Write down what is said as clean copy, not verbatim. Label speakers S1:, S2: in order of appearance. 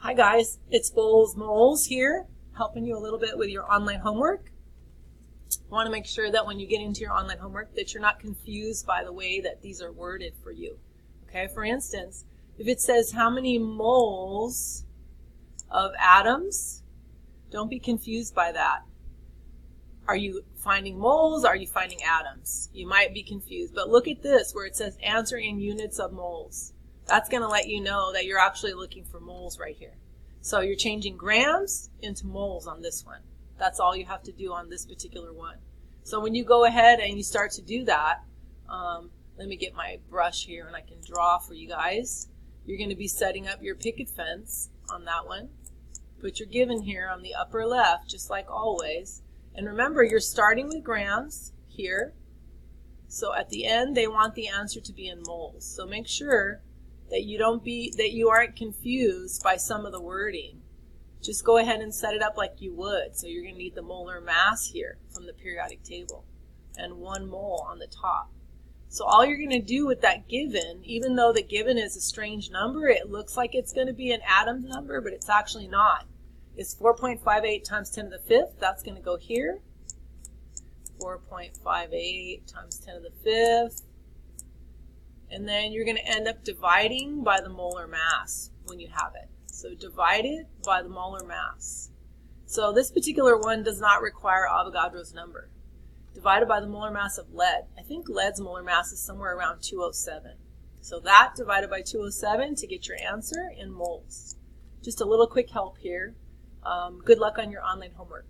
S1: Hi guys, it's Bowles Moles here, helping you a little bit with your online homework. I want to make sure that when you get into your online homework that you're not confused by the way that these are worded for you. Okay, for instance, if it says how many moles of atoms, don't be confused by that. Are you finding moles? Are you finding atoms? You might be confused, but look at this where it says answer in units of moles. That's going to let you know that you're actually looking for moles right here. So you're changing grams into moles on this one. That's all you have to do on this particular one. So when you go ahead and you start to do that, let me get my brush here and I can draw for you guys. You're going to be setting up your picket fence on that one. Put your given here on the upper left, just like always. And remember, you're starting with grams here. So at the end, they want the answer to be in moles. So make sure that you aren't confused by some of the wording. Just go ahead and set it up like you would. So you're going to need the molar mass here from the periodic table and 1 mole on the top. So all you're going to do with that given, even though the given is a strange number, it looks like it's going to be an atom number, but it's actually not. It's 4.58 times 10 to the 5th. That's going to go here. 4.58 times 10 to the 5th. And then you're going to end up dividing by the molar mass when you have it. So divide it by the molar mass. So this particular one does not require Avogadro's number. Divided by the molar mass of lead. I think lead's molar mass is somewhere around 207. So that divided by 207 to get your answer in moles. Just a little quick help here. Good luck on your online homework.